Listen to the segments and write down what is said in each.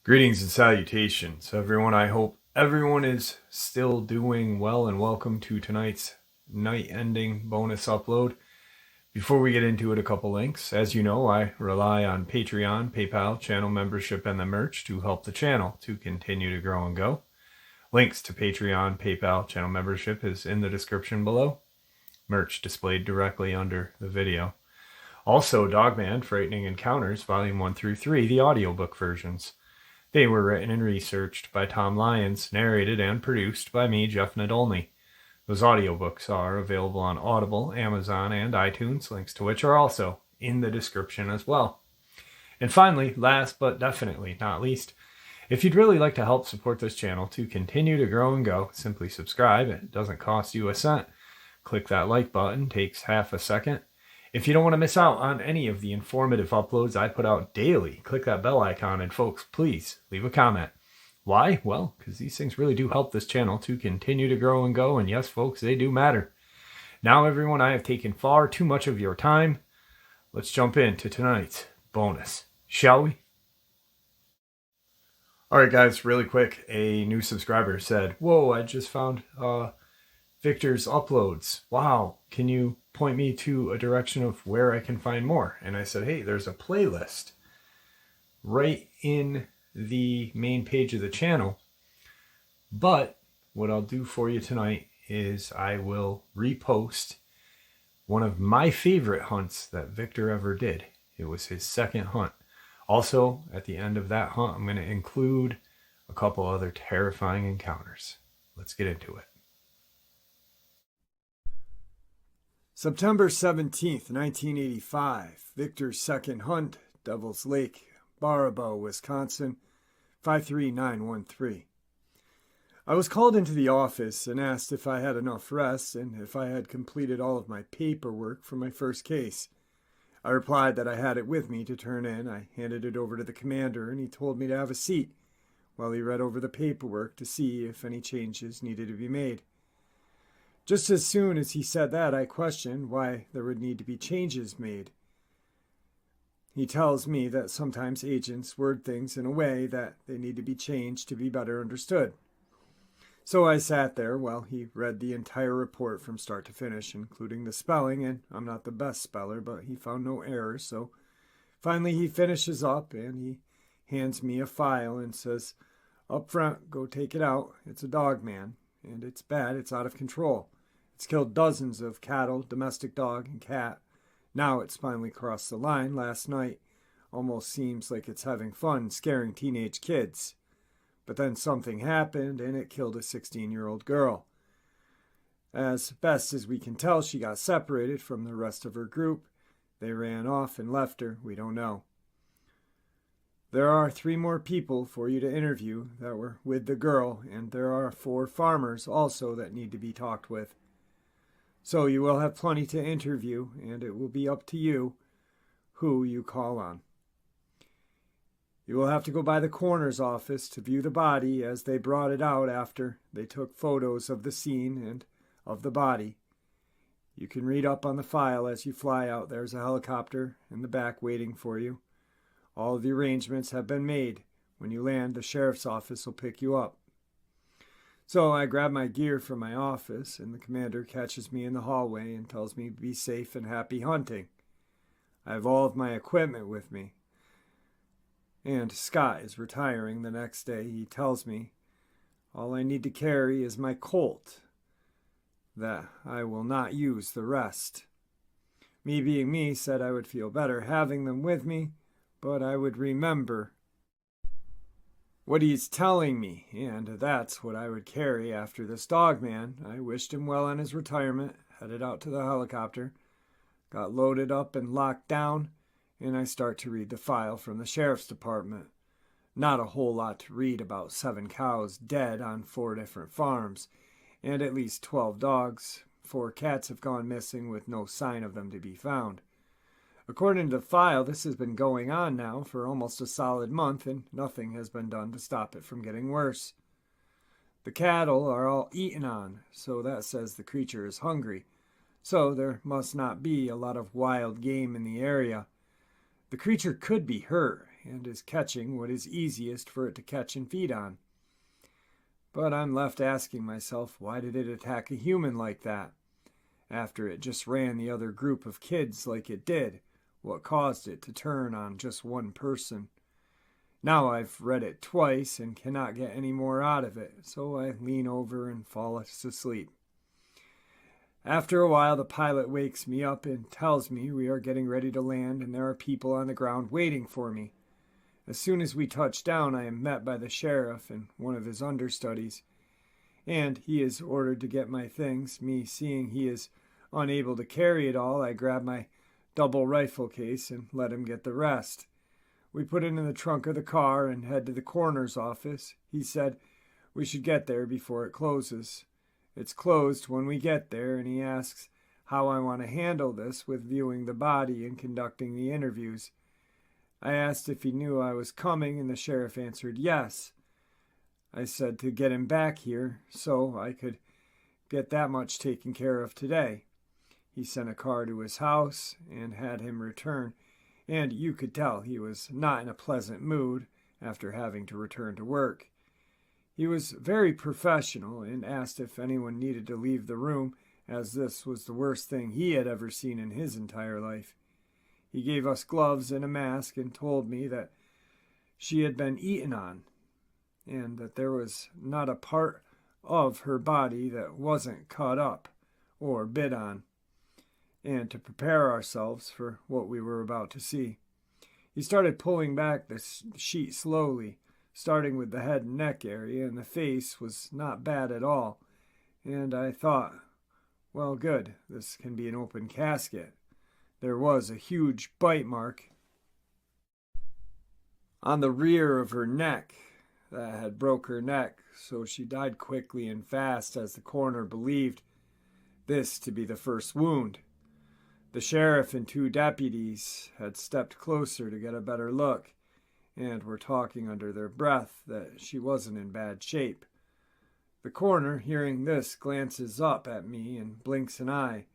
Greetings and salutations, everyone. I hope everyone is still doing well, and welcome to tonight's night-ending bonus upload. Before we get into it, a couple links. As you know, I rely on Patreon, PayPal, channel membership, and the merch to help the channel to continue to grow and go. Links to Patreon, PayPal, channel membership is in the description below. Merch displayed directly under the video. Also, Dogman, Frightening Encounters, Volume 1 through 3, the audiobook versions. They were written and researched by Tom Lyons, narrated and produced by me, Jeff Nadolny. Those audiobooks are available on Audible, Amazon, and iTunes, links to which are also in the description as well. And finally, last but definitely not least, if you'd really like to help support this channel to continue to grow and go, simply subscribe. It doesn't cost you a cent. Click that like button, takes half a second. If you don't want to miss out on any of the informative uploads I put out daily, click that bell icon, and folks, please leave a comment. Why? Well, because these things really do help this channel to continue to grow and go, and yes, folks, they do matter. Now, everyone, I have taken far too much of your time. Let's jump into tonight's bonus, shall we? Alright guys, really quick, a new subscriber said, "Whoa, I just found Victor's uploads. Wow, can you point me to a direction of where I can find more?" And I said, hey, there's a playlist right in the main page of the channel. But what I'll do for you tonight is I will repost one of my favorite hunts that Victor ever did. It was his second hunt. Also, at the end of that hunt, I'm going to include a couple other terrifying encounters. Let's get into it. September 17th, 1985. Victor's second hunt, Devil's Lake, Baraboo, Wisconsin, 53913. I was called into the office and asked if I had enough rest and if I had completed all of my paperwork for my first case. I replied that I had it with me to turn in. I handed it over to the commander and he told me to have a seat while he read over the paperwork to see if any changes needed to be made. Just as soon as he said that, I questioned why there would need to be changes made. He tells me that sometimes agents word things in a way that they need to be changed to be better understood. So I sat there while he read the entire report from start to finish, including the spelling, and I'm not the best speller, but he found no errors. So finally he finishes up and he hands me a file and says, "Up front, go take it out. It's a Dogman, and it's bad. It's out of control. It's killed dozens of cattle, domestic dog, and cat. Now it's finally crossed the line. Last night almost seems like it's having fun scaring teenage kids. But then something happened, and it killed a 16-year-old girl. As best as we can tell, she got separated from the rest of her group. They ran off and left her. We don't know. There are 3 more people for you to interview that were with the girl, and there are 4 farmers also that need to be talked with. So you will have plenty to interview, and it will be up to you who you call on. You will have to go by the coroner's office to view the body as they brought it out after they took photos of the scene and of the body. You can read up on the file as you fly out. There's a helicopter in the back waiting for you. All of the arrangements have been made. When you land, the sheriff's office will pick you up." So I grab my gear from my office, and the commander catches me in the hallway and tells me to be safe and happy hunting. I have all of my equipment with me. And Scott is retiring the next day. He tells me all I need to carry is my Colt, that I will not use the rest. Me being me, said I would feel better having them with me, but I would remember what he's telling me, and that's what I would carry after this Dogman. I wished him well on his retirement, headed out to the helicopter, got loaded up and locked down, and I start to read the file from the sheriff's department. Not a whole lot to read about 7 cows dead on 4 different farms, and at least 12 dogs. 4 cats have gone missing with no sign of them to be found. According to the file, this has been going on now for almost a solid month, and nothing has been done to stop it from getting worse. The cattle are all eaten on, so that says the creature is hungry. so there must not be a lot of wild game in the area. The creature could be hurt and is catching what is easiest for it to catch and feed on. But I'm left asking myself, why did it attack a human like that? After it just ran the other group of kids like it did, what caused it to turn on just one person? Now I've read it twice and cannot get any more out of it, so I lean over and fall asleep. After a while, the pilot wakes me up and tells me we are getting ready to land and there are people on the ground waiting for me. As soon as we touch down, I am met by the sheriff and one of his understudies, and he is ordered to get my things. Me seeing he is unable to carry it all, I grab my double rifle case and let him get the rest. We put it in the trunk of the car and head to the coroner's office. He said we should get there before it closes. It's closed when we get there, and he asks how I want to handle this with viewing the body and conducting the interviews. I asked if he knew I was coming, and the sheriff answered yes. I said to get him back here so I could get that much taken care of today. He sent a car to his house and had him return, and you could tell he was not in a pleasant mood after having to return to work. He was very professional and asked if anyone needed to leave the room, as this was the worst thing he had ever seen in his entire life. He gave us gloves and a mask and told me that she had been eaten on, and that there was not a part of her body that wasn't cut up or bit on, and to prepare ourselves for what we were about to see. He started pulling back the sheet slowly, starting with the head and neck area, and the face was not bad at all. And I thought, well, good, this can be an open casket. There was a huge bite mark on the rear of her neck that had broke her neck, so she died quickly and fast, as the coroner believed this to be the first wound. The sheriff and 2 deputies had stepped closer to get a better look, and were talking under their breath that she wasn't in bad shape. The coroner, hearing this, glances up at me and blinks an eye.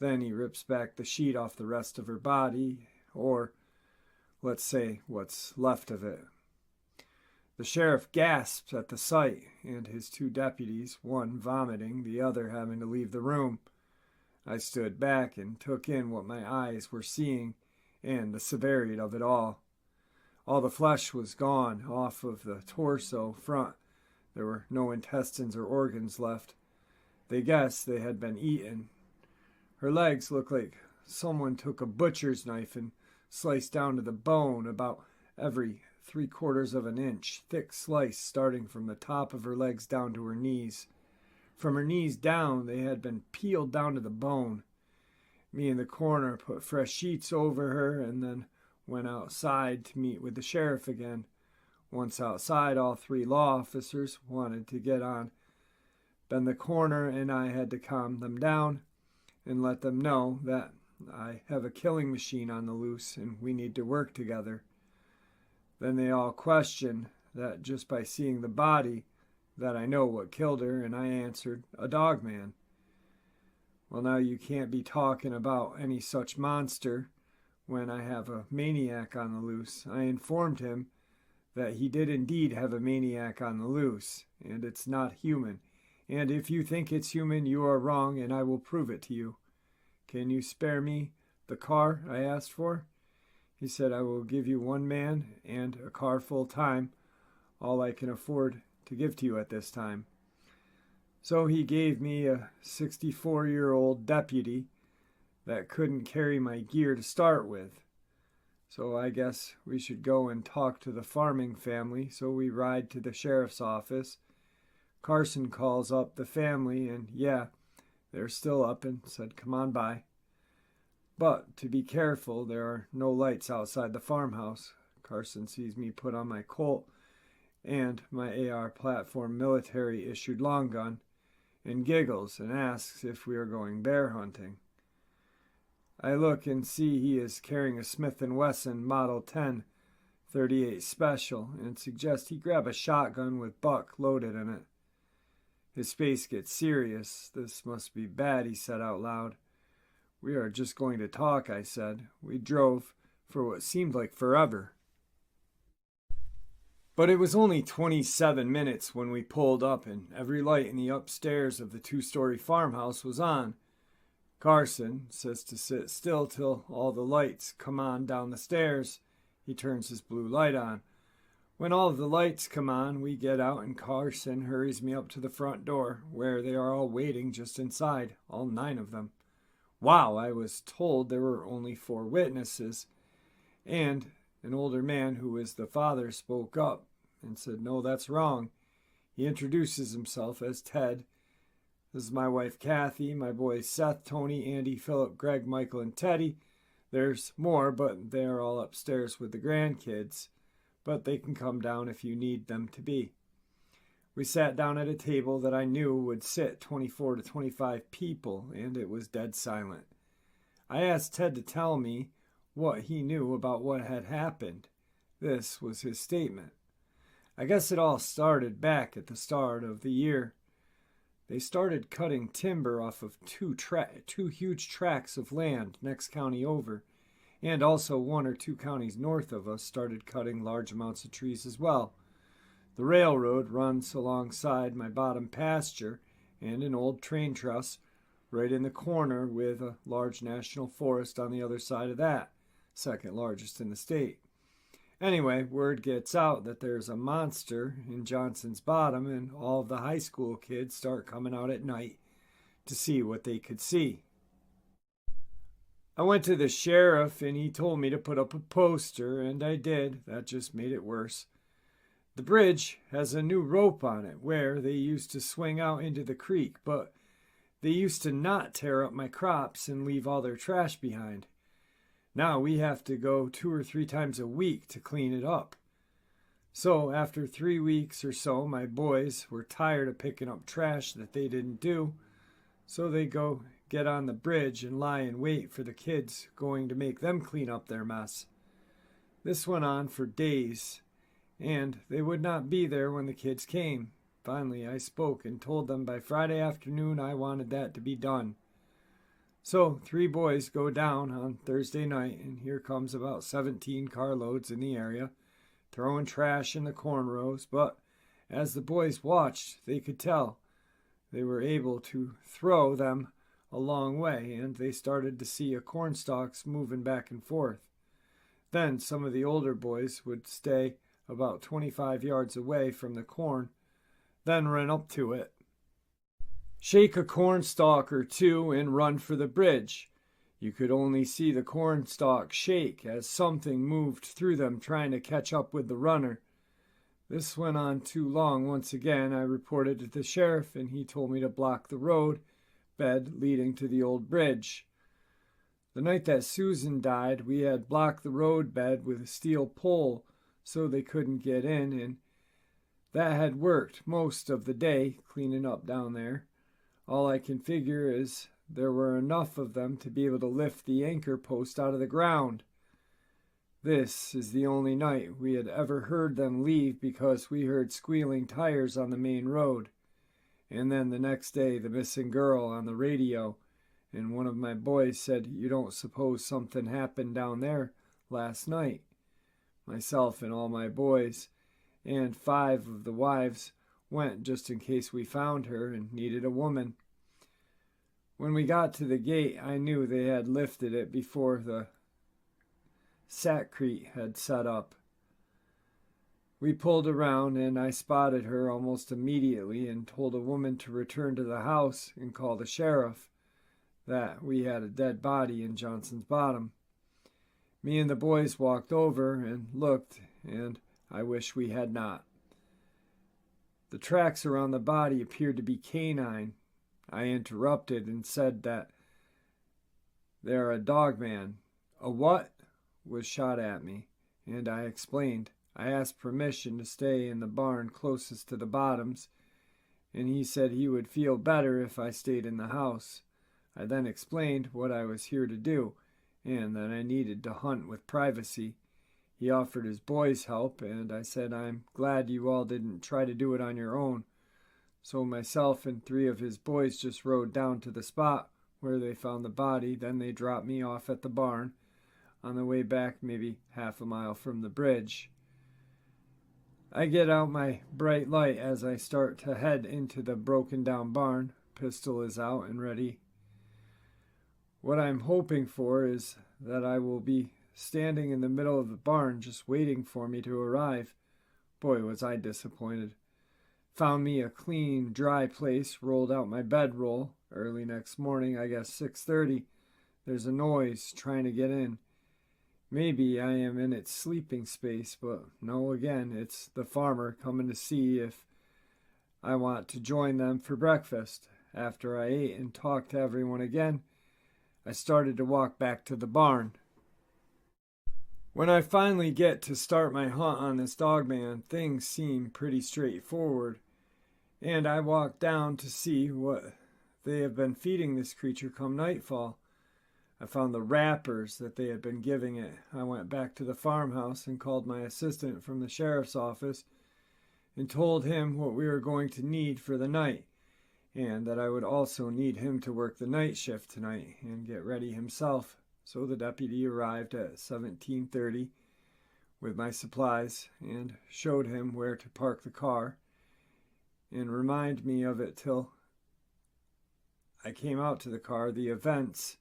Then he rips back the sheet off the rest of her body, or let's say what's left of it. The sheriff gasps at the sight, and his 2 deputies, one vomiting, the other having to leave the room. I stood back and took in what my eyes were seeing and the severity of it all. All the flesh was gone off of the torso front. There were no intestines or organs left. They guessed they had been eaten. Her legs looked like someone took a butcher's knife and sliced down to the bone about every 3/4 of an inch, thick slice starting from the top of her legs down to her knees. From her knees down, they had been peeled down to the bone. Me and the coroner put fresh sheets over her and then went outside to meet with the sheriff again. Once outside, all 3 law officers wanted to get on. Then the coroner and I had to calm them down and let them know that I have a killing machine on the loose and we need to work together. Then they all questioned that just by seeing the body that I know what killed her, and I answered, a Dogman. Well, now you can't be talking about any such monster when I have a maniac on the loose. I informed him that he did indeed have a maniac on the loose, and it's not human. And if you think it's human, you are wrong, and I will prove it to you. Can you spare me the car I asked for? He said, I will give you 1 man and a car full time, all I can afford to give to you at this time. So he gave me a 64-year-old deputy that couldn't carry my gear to start with. So I guess we should go and talk to the farming family, so we ride to the sheriff's office. Carson calls up the family, and yeah, they're still up, and said, come on by. But to be careful, there are no lights outside the farmhouse. Carson sees me put on my Colt and my AR platform military-issued long gun, and giggles and asks if we are going bear hunting. I look and see he is carrying a Smith & Wesson Model 10 .38 Special and suggest he grab a shotgun with buck loaded in it. His face gets serious. This must be bad, he said out loud. "We are just going to talk," I said. We drove for what seemed like forever. But it was only 27 minutes when we pulled up, and every light in the upstairs of the two-story farmhouse was on. Carson says to sit still till all the lights come on down the stairs. He turns his blue light on. When all of the lights come on, we get out and Carson hurries me up to the front door, where they are all waiting just inside, all 9 of them. Wow, I was told there were only 4 witnesses. And an older man who was the father spoke up and said, "No, that's wrong." He introduces himself as Ted. "This is my wife Kathy, my boys Seth, Tony, Andy, Philip, Greg, Michael, and Teddy. There's more, but they're all upstairs with the grandkids. But they can come down if you need them to be." We sat down at a table that I knew would sit 24 to 25 people, and it was dead silent. I asked Ted to tell me what he knew about what had happened. This was his statement. "I guess it all started back at the start of the year. They started cutting timber off of two huge tracts of land next county over, and also 1 or 2 counties north of us started cutting large amounts of trees as well. The railroad runs alongside my bottom pasture and an old train truss right in the corner with a large national forest on the other side of that, second largest in the state. Anyway, word gets out that there's a monster in Johnson's Bottom, and all of the high school kids start coming out at night to see what they could see. I went to the sheriff and he told me to put up a poster, and I did. That just made it worse. The bridge has a new rope on it where they used to swing out into the creek, but they used to not tear up my crops and leave all their trash behind. Now we have to go 2 or 3 times a week to clean it up. So after 3 weeks or so, my boys were tired of picking up trash that they didn't do, so they go get on the bridge and lie in wait for the kids going to make them clean up their mess. This went on for days, and they would not be there when the kids came. Finally, I spoke and told them by Friday afternoon I wanted that to be done. So 3 boys go down on Thursday night, and here comes about 17 carloads in the area, throwing trash in the corn rows, but as the boys watched, they could tell they were able to throw them a long way, and they started to see a corn stalks moving back and forth. Then some of the older boys would stay about 25 yards away from the corn, then run up to it, shake a corn stalk or 2, and run for the bridge. You could only see the corn stalk shake as something moved through them trying to catch up with the runner. This went on too long. Once again, I reported to the sheriff, and he told me to block the road bed leading to the old bridge. The night that Susan died, we had blocked the road bed with a steel pole so they couldn't get in, and that had worked most of the day, cleaning up down there. All I can figure is there were enough of them to be able to lift the anchor post out of the ground. This is the only night we had ever heard them leave, because we heard squealing tires on the main road. And then the next day, the missing girl on the radio, and one of my boys said, "You don't suppose something happened down there last night?" Myself and all my boys and 5 of the wives went just in case we found her and needed a woman. When we got to the gate, I knew they had lifted it before the sackcrete had set up. We pulled around, and I spotted her almost immediately and told a woman to return to the house and call the sheriff, that we had a dead body in Johnson's Bottom. Me and the boys walked over and looked, and I wish we had not. The tracks around the body appeared to be canine. I interrupted and said that they're a Dogman. "A what?" was shot at me, and I explained. I asked permission to stay in the barn closest to the Bottoms, and he said he would feel better if I stayed in the house. I then explained what I was here to do, and that I needed to hunt with privacy. He offered his boys help, and I said I'm glad you all didn't try to do it on your own. So myself and 3 of his boys just rode down to the spot where they found the body. Then they dropped me off at the barn on the way back, maybe half a mile from the bridge. I get out my bright light as I start to head into the broken down barn. Pistol is out and ready. What I'm hoping for is that I will be standing in the middle of the barn just waiting for me to arrive. Boy, was I disappointed. Found me a clean, dry place, rolled out my bedroll. Early next morning, I guess 6:30, there's a noise trying to get in. Maybe I am in its sleeping space, but no, again, it's the farmer coming to see if I want to join them for breakfast. After I ate and talked to everyone again, I started to walk back to the barn. When I finally get to start my hunt on this Dogman, things seem pretty straightforward, and I walk down to see what they have been feeding this creature come nightfall. I found the wrappers that they had been giving it. I went back to the farmhouse and called my assistant from the sheriff's office and told him what we were going to need for the night, and that I would also need him to work the night shift tonight and get ready himself. So the deputy arrived at 17:30 with my supplies and showed him where to park the car and remind me of it till I came out to the car. The events,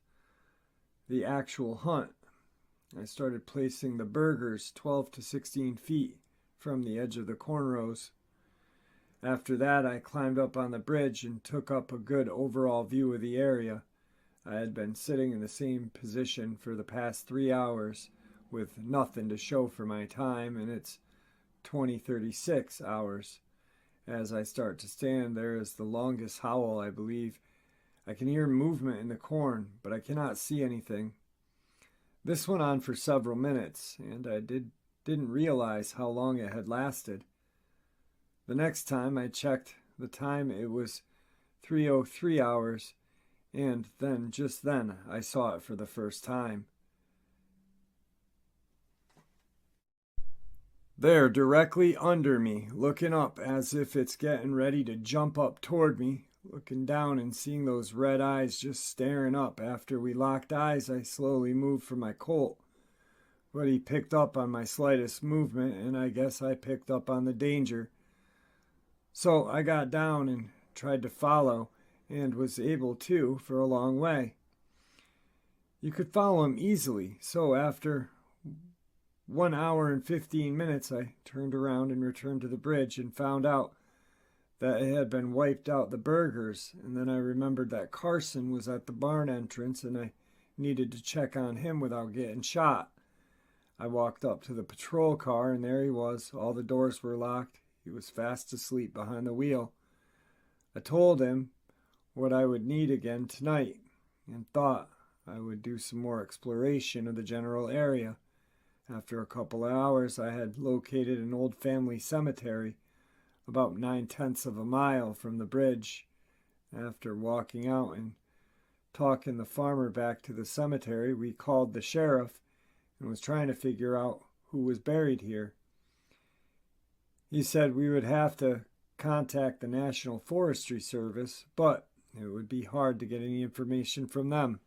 the actual hunt. I started placing the burgers 12 to 16 feet from the edge of the cornrows. After that, I climbed up on the bridge and took up a good overall view of the area. I had been sitting in the same position for the past 3 hours with nothing to show for my time, and it's 20:36 hours. As I start to stand, there is the longest howl, I believe. I can hear movement in the corn, but I cannot see anything. This went on for several minutes, and I didn't realize how long it had lasted. The next time I checked the time, it was 3:03 hours, and just then, I saw it for the first time. There, directly under me, looking up as if it's getting ready to jump up toward me. Looking down and seeing those red eyes just staring up. After we locked eyes, I slowly moved for my Colt. But he picked up on my slightest movement, and I guess I picked up on the danger. So I got down and tried to follow, and was able to for a long way. You could follow him easily, so after 1 hour and 15 minutes, I turned around and returned to the bridge and found out that it had been wiped out the burgers, and then I remembered that Carson was at the barn entrance and I needed to check on him without getting shot. I walked up to the patrol car and there he was. All the doors were locked. He was fast asleep behind the wheel. I told him what I would need again tonight and thought I would do some more exploration of the general area. After a couple of hours, I had located an old family cemetery about 9/10 of a mile from the bridge. After walking out and talking the farmer back to the cemetery, we called the sheriff and was trying to figure out who was buried here. He said we would have to contact the National Forestry Service, but it would be hard to get any information from them.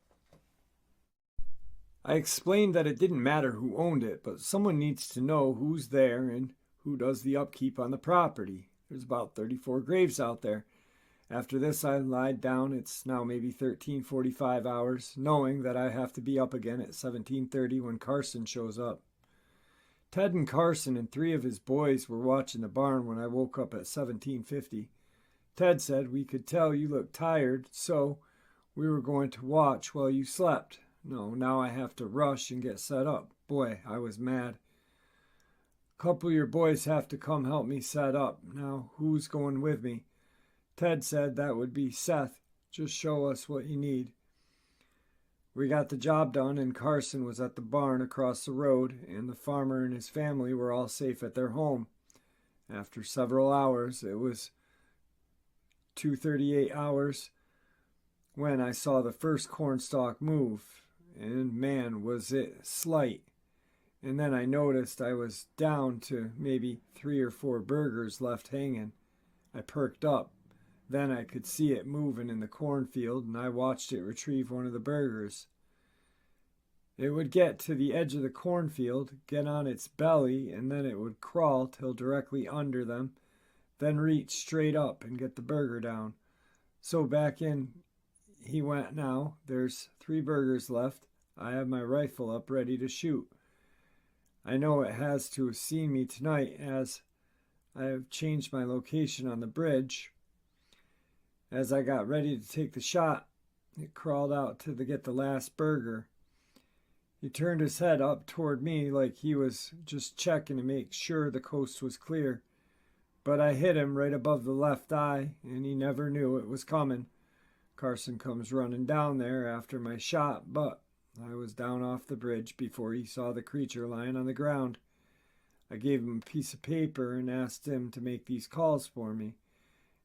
I explained that it didn't matter who owned it, but someone needs to know who's there and who does the upkeep on the property. There's about 34 graves out there. After this, I lied down. It's now maybe 13:45 hours, knowing that I have to be up again at 17:30 when Carson shows up. Ted and Carson and 3 of his boys were watching the barn when I woke up at 17:50. Ted said we could tell you looked tired, so we were going to watch while you slept. No, now I have to rush and get set up. Boy, I was mad. A couple of your boys have to come help me set up. Now, who's going with me? Ted said that would be Seth. Just show us what you need. We got the job done, and Carson was at the barn across the road, and the farmer and his family were all safe at their home. After several hours, it was 2:38 hours, when I saw the first cornstalk move, and man, was it slight. And then I noticed I was down to maybe 3 or 4 burgers left hanging. I perked up. Then I could see it moving in the cornfield, and I watched it retrieve one of the burgers. It would get to the edge of the cornfield, get on its belly, and then it would crawl till directly under them, then reach straight up and get the burger down. So back in he went now. There's 3 burgers left. I have my rifle up ready to shoot. I know it has to have seen me tonight, as I have changed my location on the bridge. As I got ready to take the shot, it crawled out to get the last burger. He turned his head up toward me like he was just checking to make sure the coast was clear. But I hit him right above the left eye, and he never knew it was coming. Carson comes running down there after my shot, but I was down off the bridge before he saw the creature lying on the ground. I gave him a piece of paper and asked him to make these calls for me,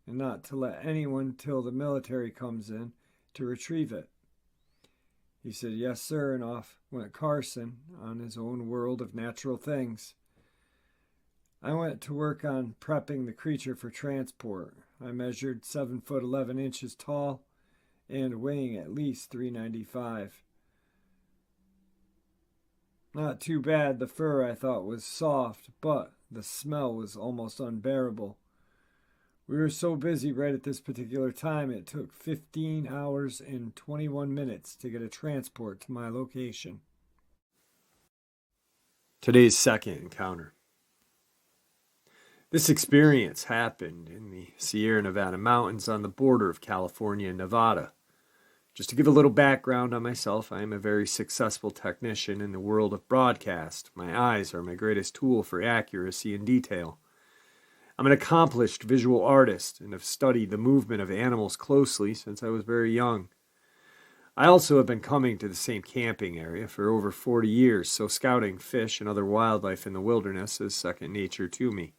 and not to let anyone till the military comes in to retrieve it. He said, "Yes, sir," and off went Carson on his own world of natural things. I went to work on prepping the creature for transport. I measured 7 foot 11 inches tall and weighing at least 395. Not too bad. The fur I thought was soft, but the smell was almost unbearable. We were so busy right at this particular time, it took 15 hours and 21 minutes to get a transport to my location. Today's second encounter. This experience happened in the Sierra Nevada mountains on the border of California and Nevada. Just to give a little background on myself, I am a very successful technician in the world of broadcast. My eyes are my greatest tool for accuracy and detail. I'm an accomplished visual artist and have studied the movement of animals closely since I was very young. I also have been coming to the same camping area for over 40 years, so scouting fish and other wildlife in the wilderness is second nature to me.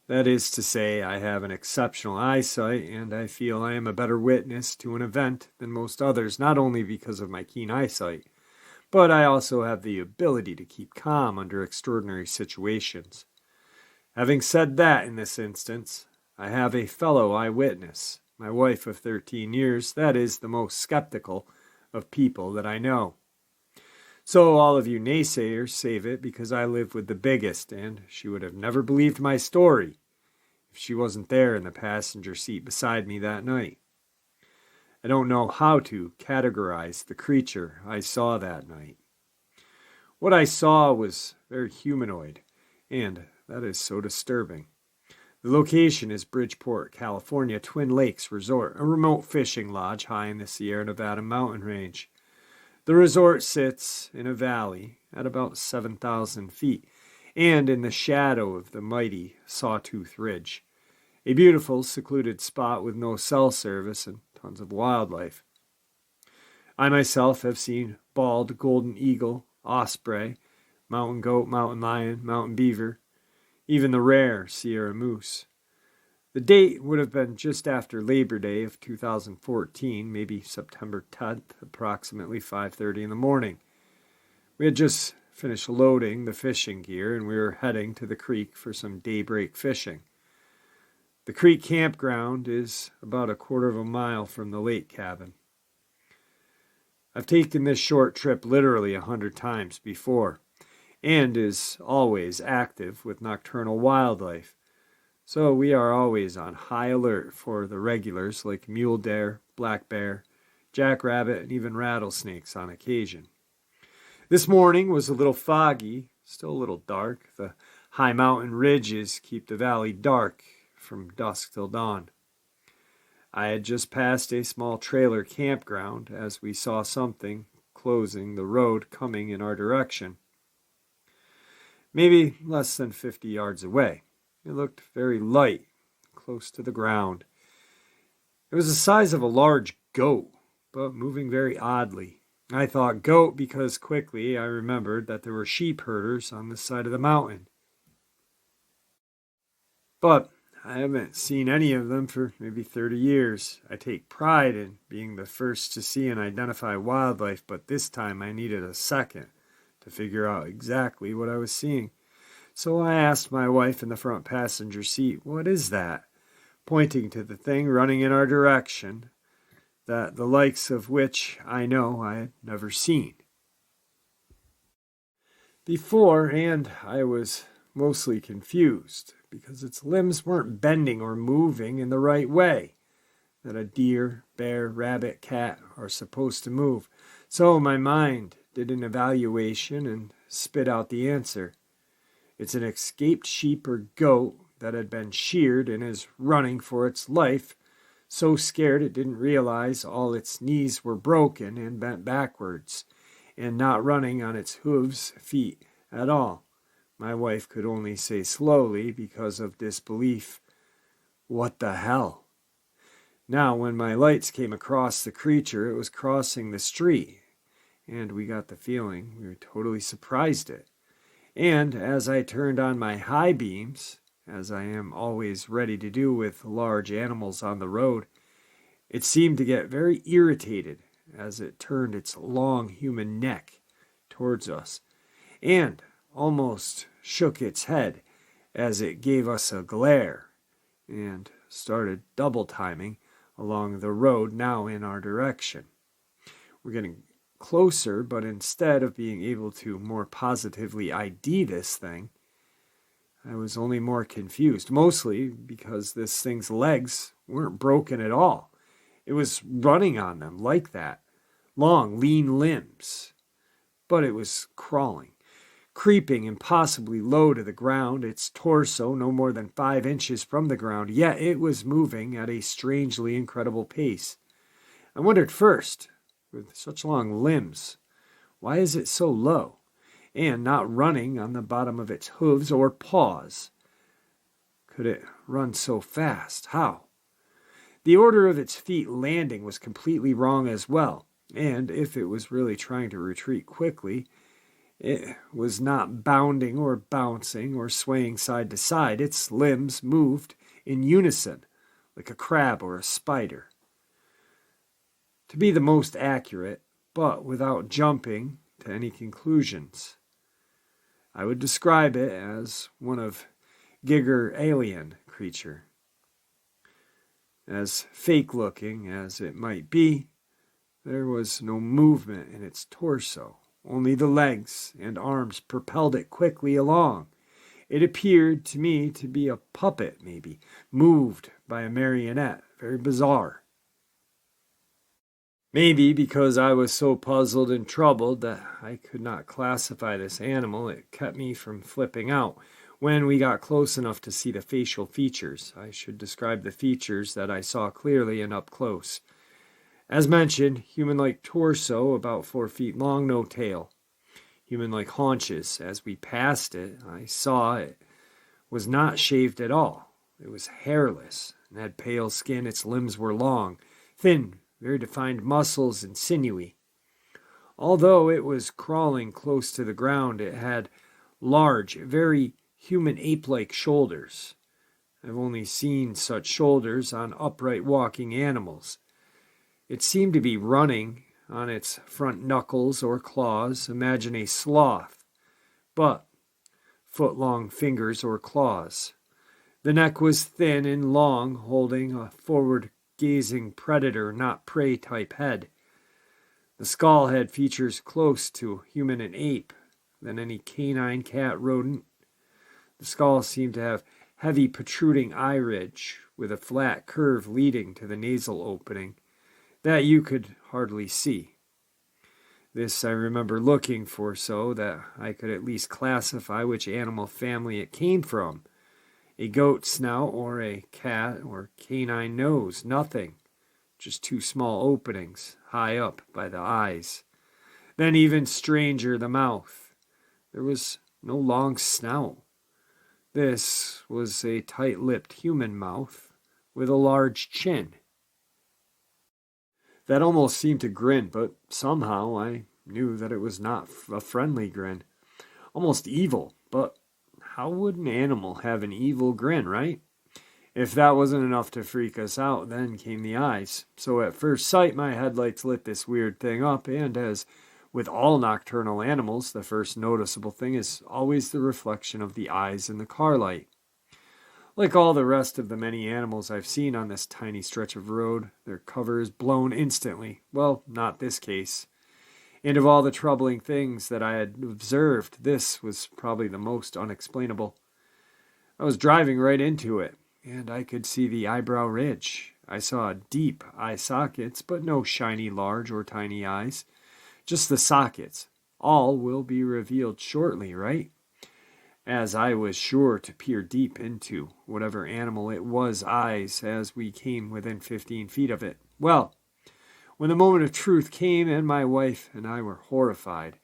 That is to say, I have an exceptional eyesight, and I feel I am a better witness to an event than most others, not only because of my keen eyesight, but I also have the ability to keep calm under extraordinary situations. Having said that, in this instance, I have a fellow eyewitness, my wife of 13 years, that is the most skeptical of people that I know. So all of you naysayers save it because I live with the biggest, and she would have never believed my story if she wasn't there in the passenger seat beside me that night. I don't know how to categorize the creature I saw that night. What I saw was very humanoid, and that is so disturbing. The location is Bridgeport, California, Twin Lakes Resort, a remote fishing lodge high in the Sierra Nevada mountain range. The resort sits in a valley at about 7,000 feet and in the shadow of the mighty Sawtooth Ridge, a beautiful, secluded spot with no cell service and tons of wildlife. I myself have seen bald golden eagle, osprey, mountain goat, mountain lion, mountain beaver, even the rare Sierra moose. The date would have been just after Labor Day of 2014, maybe September 10th, approximately 5:30 in the morning. We had just finished loading the fishing gear, and we were heading to the creek for some daybreak fishing. The creek campground is about a quarter of a mile from the lake cabin. I've taken this short trip literally 100 times before, and is always active with nocturnal wildlife. So we are always on high alert for the regulars like mule deer, black bear, jackrabbit, and even rattlesnakes on occasion. This morning was a little foggy, still a little dark. The high mountain ridges keep the valley dark from dusk till dawn. I had just passed a small trailer campground as we saw something closing the road coming in our direction. Maybe less than 50 yards away. It looked very light, close to the ground. It was the size of a large goat, but moving very oddly. I thought goat because quickly I remembered that there were sheep herders on this side of the mountain. But I haven't seen any of them for maybe 30 years. I take pride in being the first to see and identify wildlife, but this time I needed a second to figure out exactly what I was seeing. So I asked my wife in the front passenger seat, "What is that?" pointing to the thing running in our direction, that the likes of which I know I had never seen. Beforehand, I was mostly confused because its limbs weren't bending or moving in the right way that a deer, bear, rabbit, cat are supposed to move. So my mind did an evaluation and spit out the answer. It's an escaped sheep or goat that had been sheared and is running for its life, so scared it didn't realize all its knees were broken and bent backwards, and not running on its hooves, feet at all. My wife could only say slowly because of disbelief, "What the hell?" Now, when my lights came across the creature, it was crossing the street, and we got the feeling we were totally surprised it. And as I turned on my high beams, as I am always ready to do with large animals on the road, it seemed to get very irritated as it turned its long human neck towards us, and almost shook its head as it gave us a glare, and started double timing along the road now in our direction. We're getting closer, but instead of being able to more positively ID this thing, I was only more confused, mostly because this thing's legs weren't broken at all. It was running on them like that, long, lean limbs. But it was crawling, creeping impossibly low to the ground, its torso no more than 5 inches from the ground, yet it was moving at a strangely incredible pace. I wondered first, with such long limbs, why is it so low, and not running on the bottom of its hooves or paws? Could it run so fast? How? The order of its feet landing was completely wrong as well, and if it was really trying to retreat quickly, it was not bounding or bouncing or swaying side to side. Its limbs moved in unison, like a crab or a spider. To be the most accurate, but without jumping to any conclusions, I would describe it as one of Giger alien creature. As fake-looking as it might be, there was no movement in its torso. Only the legs and arms propelled it quickly along. It appeared to me to be a puppet, maybe, moved by a marionette. Very bizarre. Maybe because I was so puzzled and troubled that I could not classify this animal, it kept me from flipping out. When we got close enough to see the facial features, I should describe the features that I saw clearly and up close. As mentioned, human-like torso, about 4 feet long, no tail. Human-like haunches. As we passed it, I saw it was not shaved at all. It was hairless and had pale skin. Its limbs were long, thin, very defined muscles and sinewy. Although it was crawling close to the ground, it had large, very human ape-like shoulders. I've only seen such shoulders on upright walking animals. It seemed to be running on its front knuckles or claws. Imagine a sloth, but foot-long fingers or claws. The neck was thin and long, holding a forward-gazing predator, not prey-type head. The skull had features close to human and ape than any canine, cat, rodent. The skull seemed to have heavy protruding eye ridge with a flat curve leading to the nasal opening that you could hardly see. This I remember looking for so that I could at least classify which animal family it came from. A goat snout or a cat or canine nose, nothing. Just 2 small openings, high up by the eyes. Then even stranger, the mouth. There was no long snout. This was a tight-lipped human mouth with a large chin. That almost seemed to grin, but somehow I knew that it was not a friendly grin. Almost evil, but how would an animal have an evil grin, right? If that wasn't enough to freak us out, then came the eyes. So at first sight, my headlights lit this weird thing up, and as with all nocturnal animals, the first noticeable thing is always the reflection of the eyes in the car light. Like all the rest of the many animals I've seen on this tiny stretch of road, their cover is blown instantly. Well, not this case. And of all the troubling things that I had observed, this was probably the most unexplainable. I was driving right into it, and I could see the eyebrow ridge. I saw deep eye sockets, but no shiny large or tiny eyes. Just the sockets. All will be revealed shortly, right? As I was sure to peer deep into whatever animal it was eyes as we came within 15 feet of it. Well, when the moment of truth came, and my wife and I were horrified,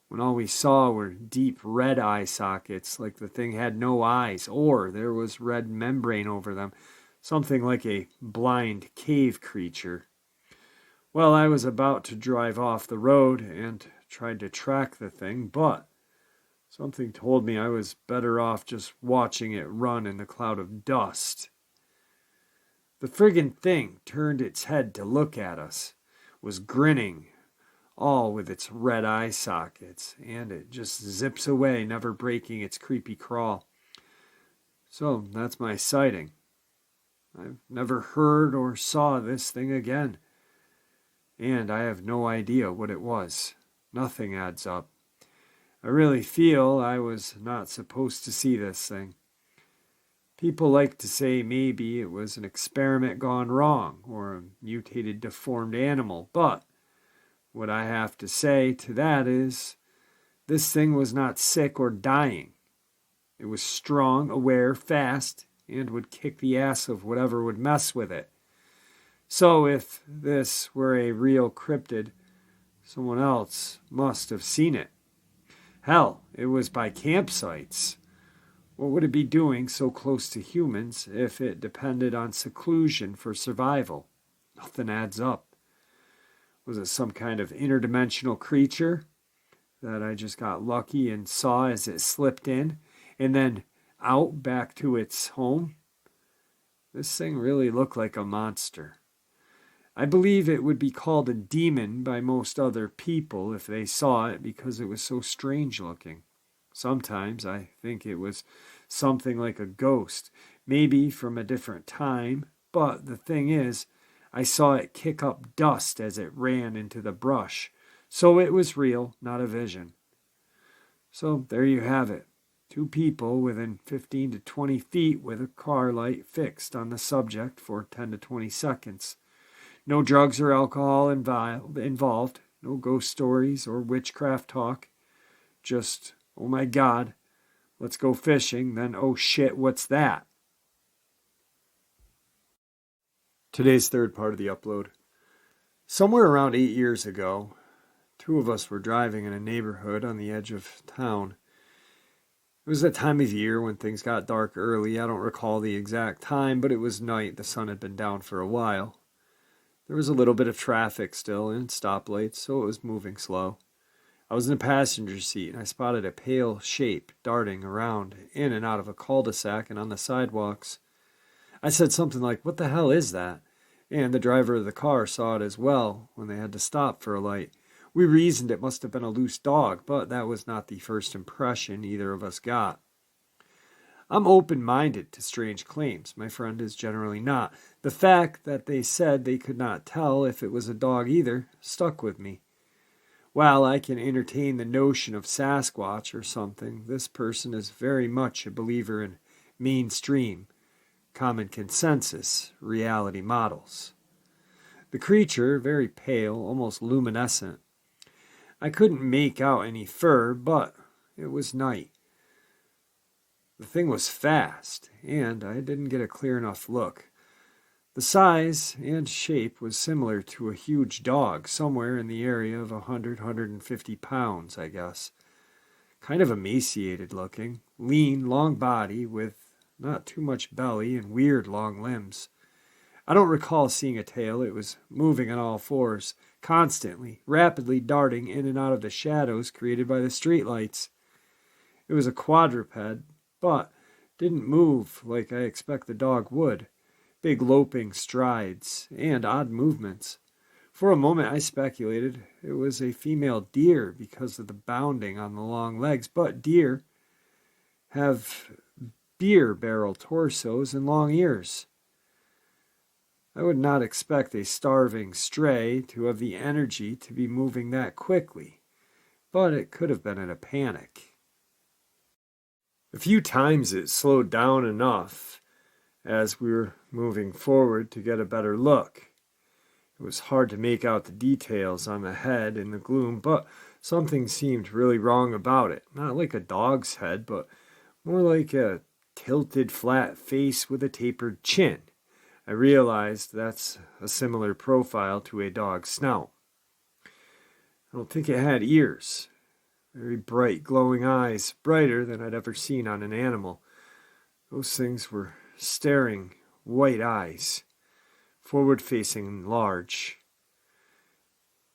when all we saw were deep red eye sockets, like the thing had no eyes, or there was red membrane over them, something like a blind cave creature. Well, I was about to drive off the road and tried to track the thing, but something told me I was better off just watching it run in the cloud of dust. The friggin' thing turned its head to look at us, was grinning, all with its red eye sockets, and it just zips away, never breaking its creepy crawl. So that's my sighting. I've never heard or saw this thing again, and I have no idea what it was. Nothing adds up. I really feel I was not supposed to see this thing. People like to say maybe it was an experiment gone wrong or a mutated, deformed animal, but what I have to say to that is this thing was not sick or dying. It was strong, aware, fast, and would kick the ass of whatever would mess with it. So if this were a real cryptid, someone else must have seen it. Hell, it was by campsites. What would it be doing so close to humans if it depended on seclusion for survival? Nothing adds up. Was it some kind of interdimensional creature that I just got lucky and saw as it slipped in and then out back to its home? This thing really looked like a monster. I believe it would be called a demon by most other people if they saw it because it was so strange looking. Sometimes I think it was something like a ghost, maybe from a different time, but the thing is, I saw it kick up dust as it ran into the brush, so it was real, not a vision. So there you have it. 2 people within 15 to 20 feet with a car light fixed on the subject for 10 to 20 seconds. No drugs or alcohol involved, no ghost stories or witchcraft talk. Just, oh my God, let's go fishing, then oh shit, what's that? Today's third part of the upload. Somewhere around 8 years ago, 2 of us were driving in a neighborhood on the edge of town. It was that time of year when things got dark early. I don't recall the exact time, but it was night. The sun had been down for a while. There was a little bit of traffic still and stoplights, so it was moving slow. I was in the passenger seat, and I spotted a pale shape darting around in and out of a cul-de-sac and on the sidewalks. I said something like, "What the hell is that?" And the driver of the car saw it as well when they had to stop for a light. We reasoned it must have been a loose dog, but that was not the first impression either of us got. I'm open-minded to strange claims. My friend is generally not. The fact that they said they could not tell if it was a dog either stuck with me. While I can entertain the notion of Sasquatch or something, this person is very much a believer in mainstream, common consensus, reality models. The creature, very pale, almost luminescent. I couldn't make out any fur, but it was night. The thing was fast, and I didn't get a clear enough look. The size and shape was similar to a huge dog, somewhere in the area of 150 pounds, I guess. Kind of emaciated looking, lean, long body with not too much belly and weird long limbs. I don't recall seeing a tail. It was moving on all fours, constantly, rapidly darting in and out of the shadows created by the streetlights. It was a quadruped, but didn't move like I expect the dog would. Big loping strides and odd movements. For a moment I speculated it was a female deer because of the bounding on the long legs, but deer have beer barrel torsos and long ears. I would not expect a starving stray to have the energy to be moving that quickly, but it could have been in a panic. A few times it slowed down enough as we were moving forward to get a better look. It was hard to make out the details on the head in the gloom, but something seemed really wrong about it. Not like a dog's head, but more like a tilted flat face with a tapered chin. I realized that's a similar profile to a dog's snout. I don't think it had ears. Very bright, glowing eyes, brighter than I'd ever seen on an animal. Those things were staring, white eyes, forward-facing and large.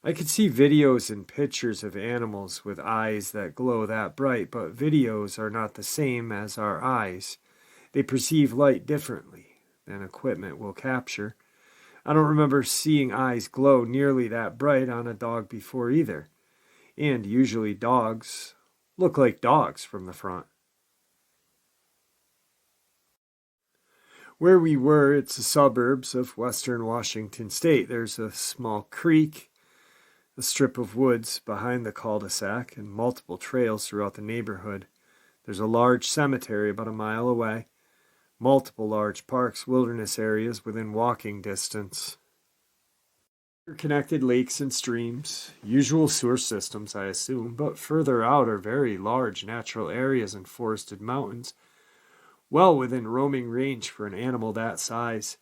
I could see videos and pictures of animals with eyes that glow that bright, but videos are not the same as our eyes. They perceive light differently than equipment will capture. I don't remember seeing eyes glow nearly that bright on a dog before either. And usually dogs look like dogs from the front. Where we were, it's the suburbs of western Washington state. There's a small creek, a strip of woods behind the cul-de-sac, and multiple trails throughout the neighborhood. There's a large cemetery about a mile away. Multiple large parks, wilderness areas within walking distance. Connected lakes and streams, usual sewer systems, I assume, but further out are very large natural areas and forested mountains, well within roaming range for an animal that size.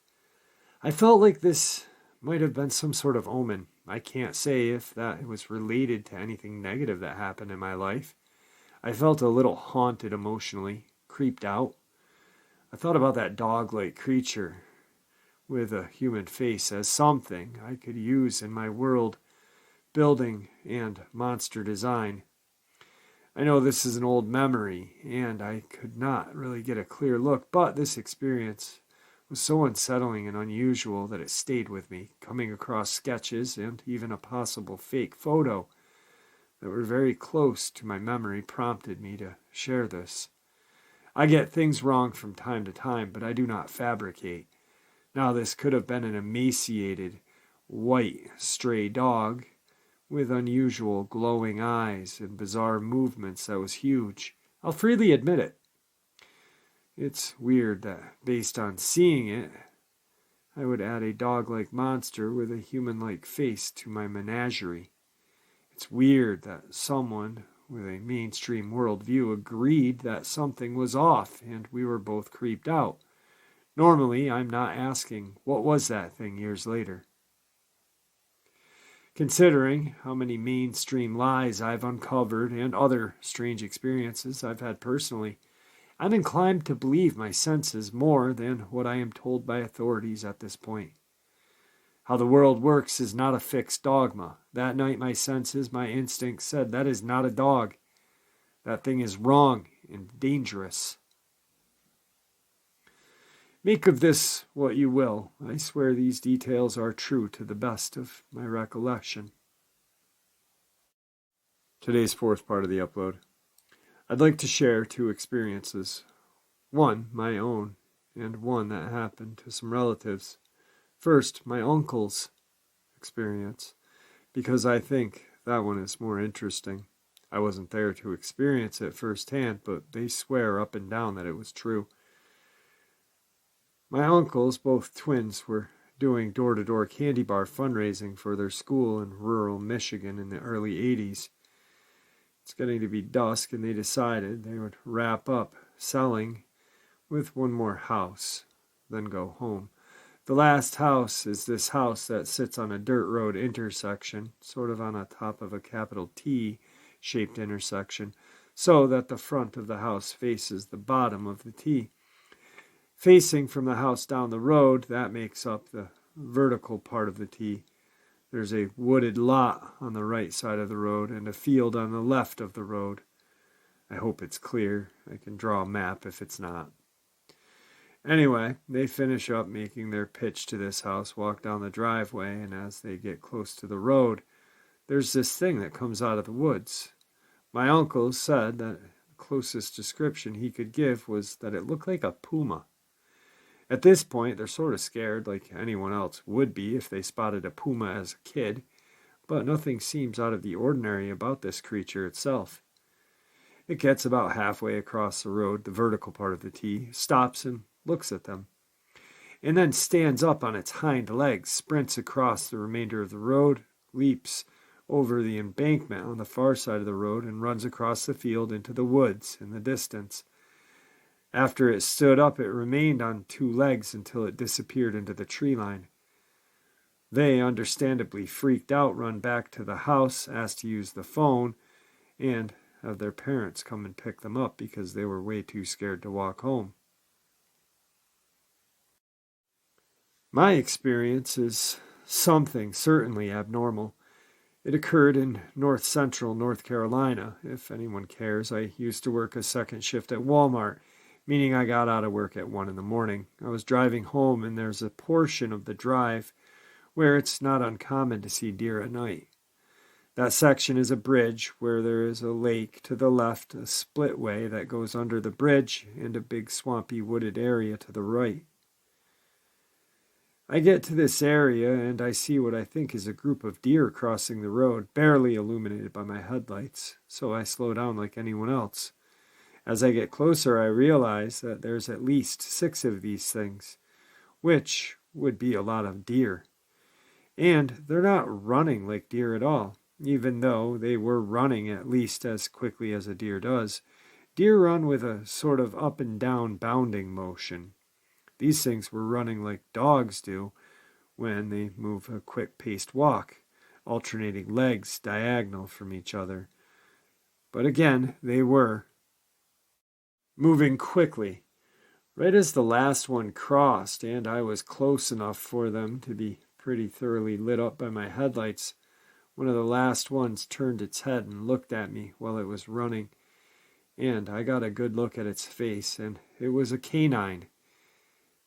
I felt like this might have been some sort of omen. I can't say if that was related to anything negative that happened in my life. I felt a little haunted emotionally, creeped out. I thought about that dog-like creature with a human face as something I could use in my world building and monster design. I know this is an old memory, and I could not really get a clear look, but this experience was so unsettling and unusual that it stayed with me, coming across sketches and even a possible fake photo that were very close to my memory prompted me to share this. I get things wrong from time to time, but I do not fabricate. Now, this could have been an emaciated, white, stray dog with unusual glowing eyes and bizarre movements that was huge. I'll freely admit it. It's weird that, based on seeing it, I would add a dog-like monster with a human-like face to my menagerie. It's weird that someone with a mainstream worldview agreed that something was off and we were both creeped out. Normally, I'm not asking, what was that thing years later? Considering how many mainstream lies I've uncovered and other strange experiences I've had personally, I'm inclined to believe my senses more than what I am told by authorities at this point. How the world works is not a fixed dogma. That night my senses, my instincts said that is not a dog. That thing is wrong and dangerous. Make of this what you will. I swear these details are true to the best of my recollection. Today's fourth part of the upload. I'd like to share two experiences. One, my own, and one that happened to some relatives. First, my uncle's experience, because I think that one is more interesting. I wasn't there to experience it firsthand, but they swear up and down that it was true. My uncles, both twins, were doing door-to-door candy bar fundraising for their school in rural Michigan in the early 80s. It's getting to be dusk, and they decided they would wrap up selling with one more house, then go home. The last house is this house that sits on a dirt road intersection, sort of on the top of a capital T-shaped intersection, so that the front of the house faces the bottom of the T. Facing from the house down the road, that makes up the vertical part of the T. There's a wooded lot on the right side of the road and a field on the left of the road. I hope it's clear. I can draw a map if it's not. Anyway, they finish up making their pitch to this house, walk down the driveway, and as they get close to the road, there's this thing that comes out of the woods. My uncle said that closest description he could give was that it looked like a puma. At this point, they're sort of scared, like anyone else would be if they spotted a puma as a kid, but nothing seems out of the ordinary about this creature itself. It gets about halfway across the road, the vertical part of the T, stops and looks at them, and then stands up on its hind legs, sprints across the remainder of the road, leaps over the embankment on the far side of the road, and runs across the field into the woods in the distance. After it stood up, it remained on two legs until it disappeared into the tree line. They, understandably freaked out, run back to the house, asked to use the phone, and have their parents come and pick them up because they were way too scared to walk home. My experience is something certainly abnormal. It occurred in north-central North Carolina. If anyone cares, I used to work a second shift at Walmart, meaning I got out of work at 1 in the morning. I was driving home, and there's a portion of the drive where it's not uncommon to see deer at night. That section is a bridge where there is a lake to the left, a splitway that goes under the bridge, and a big swampy wooded area to the right. I get to this area and I see what I think is a group of deer crossing the road, barely illuminated by my headlights, so I slow down like anyone else. As I get closer, I realize that there's at least 6 of these things, which would be a lot of deer. And they're not running like deer at all. Even though they were running at least as quickly as a deer does. Deer run with a sort of up and down bounding motion. These things were running like dogs do when they move a quick-paced walk, alternating legs diagonal from each other. But again, they were moving quickly. Right as the last one crossed, and I was close enough for them to be pretty thoroughly lit up by my headlights, one of the last ones turned its head and looked at me while it was running, and I got a good look at its face, and it was a canine.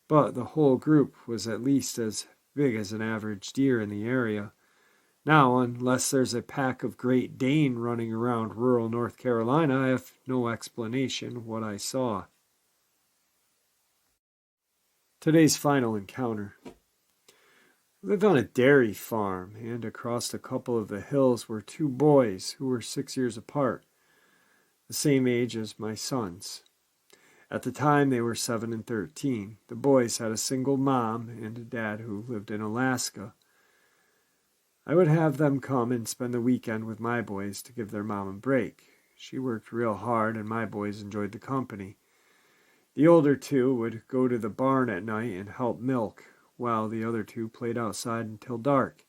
But the whole group was at least as big as an average deer in the area. Now, unless there's a pack of Great Dane running around rural North Carolina, I have no explanation what I saw. Today's final encounter. I lived on a dairy farm, and across a couple of the hills were 2 boys who were 6 years apart, the same age as my sons. At the time, they were 7 and 13. The boys had a single mom and a dad who lived in Alaska. I would have them come and spend the weekend with my boys to give their mom a break. She worked real hard, and my boys enjoyed the company. The older 2 would go to the barn at night and help milk, while the other 2 played outside until dark.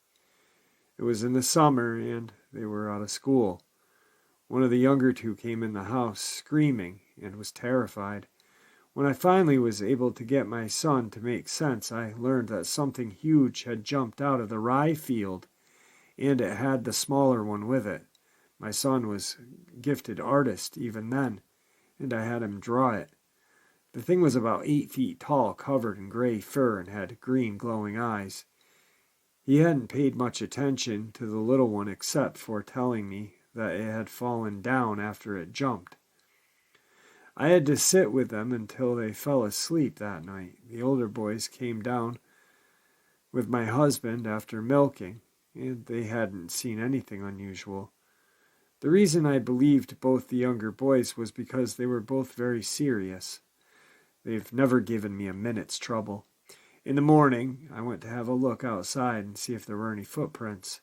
It was in the summer, and they were out of school. One of the younger 2 came in the house screaming and was terrified. When I finally was able to get my son to make sense, I learned that something huge had jumped out of the rye field, and it had the smaller one with it. My son was a gifted artist even then, and I had him draw it. The thing was about 8 feet tall, covered in gray fur, and had green glowing eyes. He hadn't paid much attention to the little one except for telling me that it had fallen down after it jumped. I had to sit with them until they fell asleep that night. The older boys came down with my husband after milking, and they hadn't seen anything unusual. The reason I believed both the younger boys was because they were both very serious. They've never given me a minute's trouble. In the morning, I went to have a look outside and see if there were any footprints.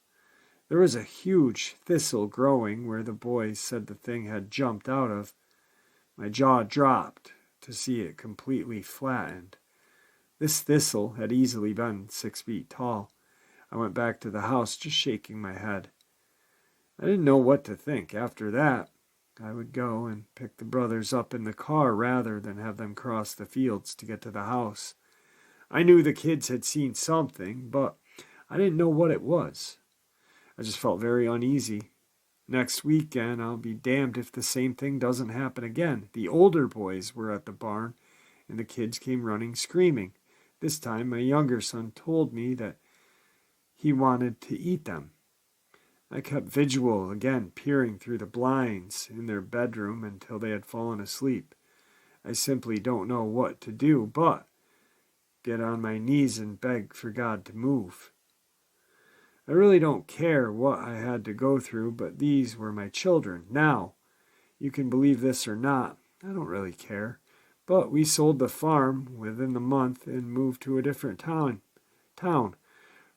There was a huge thistle growing where the boys said the thing had jumped out of. My jaw dropped to see it completely flattened. This thistle had easily been 6 feet tall. I went back to the house just shaking my head. I didn't know what to think. After that, I would go and pick the brothers up in the car rather than have them cross the fields to get to the house. I knew the kids had seen something, but I didn't know what it was. I just felt very uneasy. Next weekend, I'll be damned if the same thing doesn't happen again. The older boys were at the barn, and the kids came running screaming. This time, my younger son told me that he wanted to eat them. I kept vigil, again peering through the blinds in their bedroom until they had fallen asleep. I simply don't know what to do but get on my knees and beg for God to move. I really don't care what I had to go through, but these were my children. Now, you can believe this or not, I don't really care. But we sold the farm within the month and moved to a different town.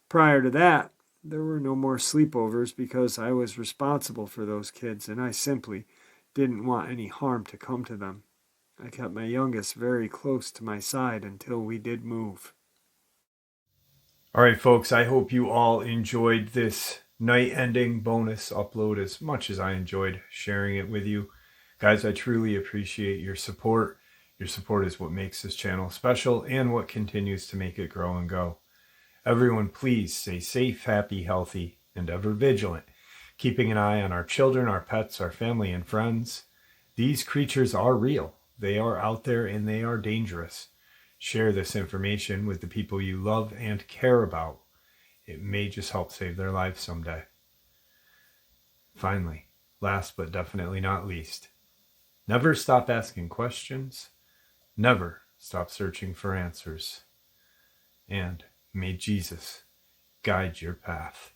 Prior to that, there were no more sleepovers because I was responsible for those kids and I simply didn't want any harm to come to them. I kept my youngest very close to my side until we did move. All right, folks, I hope you all enjoyed this night ending bonus upload as much as I enjoyed sharing it with you. Guys, I truly appreciate your support. Your support is what makes this channel special and what continues to make it grow and go. Everyone, please stay safe, happy, healthy, and ever vigilant, keeping an eye on our children, our pets, our family, and friends. These creatures are real. They are out there and they are dangerous. Share this information with the people you love and care about. It may just help save their lives someday. Finally, last but definitely not least, never stop asking questions. Never stop searching for answers. And may Jesus guide your path.